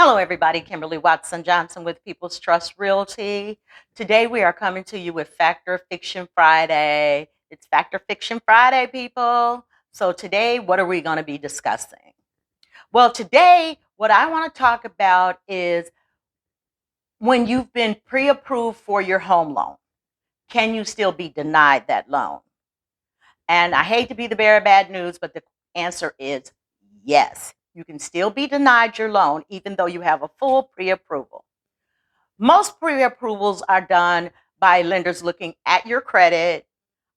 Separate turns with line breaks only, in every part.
Hello, everybody. Kimberly Watson Johnson with People's Trust Realty. Today, we are coming to you with Factor Fiction Friday. It's Factor Fiction Friday, people. So, today, what are we going to be discussing? Well, today, what I want to talk about is when you've been pre approved for your home loan, can you still be denied that loan? And I hate to be the bearer of bad news, but the answer is yes. You can still be denied your loan, even though you have a full pre approval. Most pre-approvals are done by lenders looking at your credit,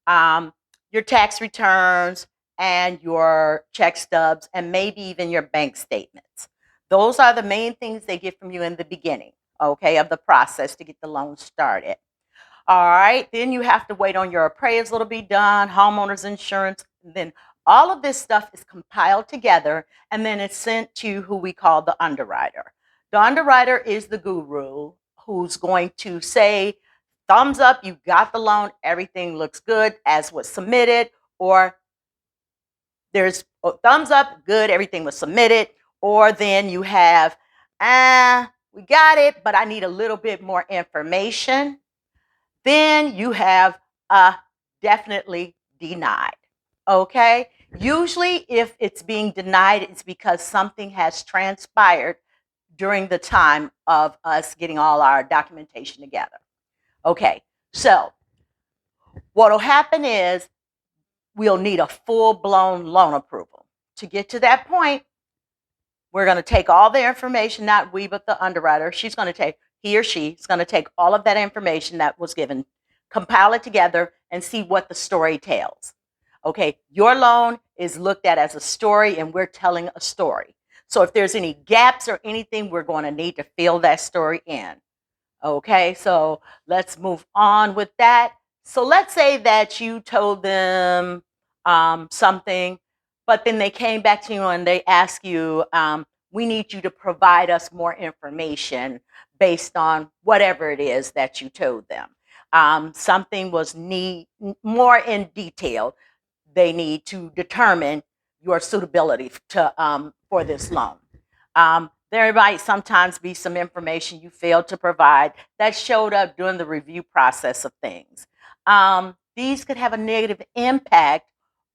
your tax returns, and your check stubs, and maybe even your bank statements. Those are the main things they get from you in the beginning, okay, of the process to get the loan started. All right, then you have to wait on your appraisal to be done, homeowner's insurance, and then all of this stuff is compiled together and then it's sent to who we call the underwriter. The underwriter is the guru who's going to say, thumbs up, you got the loan, everything looks good as was submitted, or there's thumbs up, good, everything was submitted, or then you have, we got it, but I need a little bit more information. Then you have definitely denied. Okay? Usually, if it's being denied, it's because something has transpired during the time of us getting all our documentation together. Okay, so what will happen is we'll need a full blown loan approval. To get to that point, we're going to take all the information, not we, but the underwriter. He or she is going to take all of that information that was given, compile it together, and see what the story tells. Okay, your loan is looked at as a story, and we're telling a story. So if there's any gaps or anything, we're going to need to fill that story in. Okay, so let's move on with that. So let's say that you told them something, but then they came back to you and they ask you, we need you to provide us more information based on whatever it is that you told them. Something was more in detail. They need to determine your suitability for this loan. There might sometimes be some information you failed to provide that showed up during the review process of things. These could have a negative impact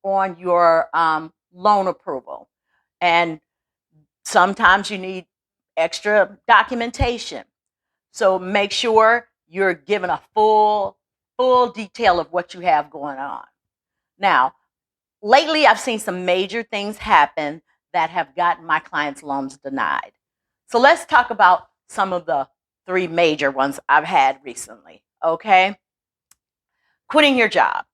on your loan approval. And sometimes you need extra documentation. So make sure you're given a full detail of what you have going on. Now, lately I've seen some major things happen that have gotten my clients' loans denied. So let's talk about some of the three major ones I've had recently, okay? Quitting your job.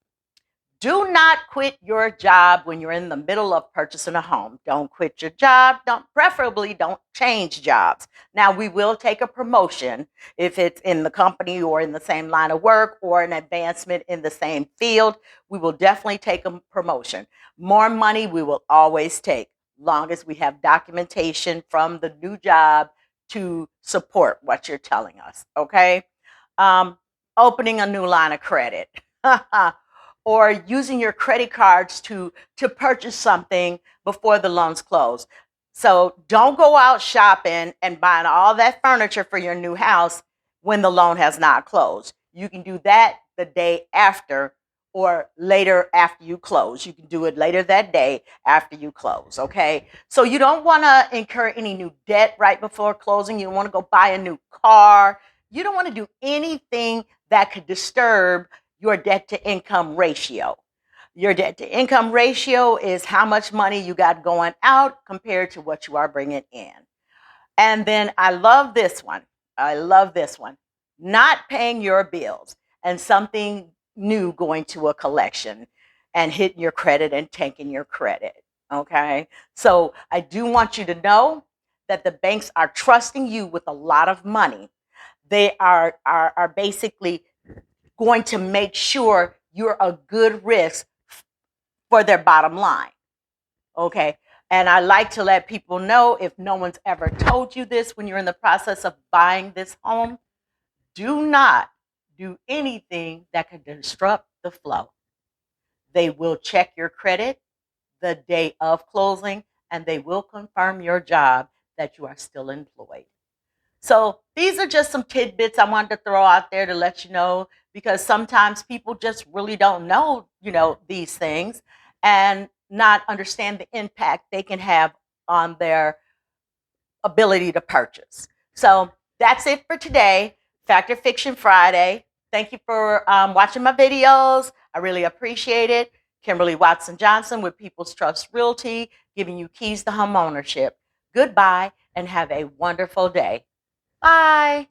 Do not quit your job when you're in the middle of purchasing a home. Don't quit your job. Preferably don't change jobs. Now, we will take a promotion if it's in the company or in the same line of work or an advancement in the same field. We will definitely take a promotion. More money we will always take, long as we have documentation from the new job to support what you're telling us, okay? Opening a new line of credit. Or using your credit cards to purchase something before the loans close. So don't go out shopping and buying all that furniture for your new house when the loan has not closed. You can do that the day after or later after you close. You can do it later that day after you close, okay? So you don't want to incur any new debt right before closing. You don't want to go buy a new car. You don't want to do anything that could disturb your debt to income ratio. Your debt to income ratio is how much money you got going out compared to what you are bringing in. And then I love this one. Not paying your bills and something new going to a collection and hitting your credit and tanking your credit. Okay. So I do want you to know that the banks are trusting you with a lot of money. They are basically going to make sure you're a good risk for their bottom line. Okay. And I like to let people know, if no one's ever told you this when you're in the process of buying this home, do not do anything that could disrupt the flow. They will check your credit the day of closing and they will confirm your job that you are still employed. So these are just some tidbits I wanted to throw out there to let you know, because sometimes people just really don't know, these things and not understand the impact they can have on their ability to purchase. So that's it for today. Fact or Fiction Friday. Thank you for watching my videos. I really appreciate it. Kimberly Watson Johnson with People's Trust Realty, giving you keys to home ownership. Goodbye and have a wonderful day. Bye.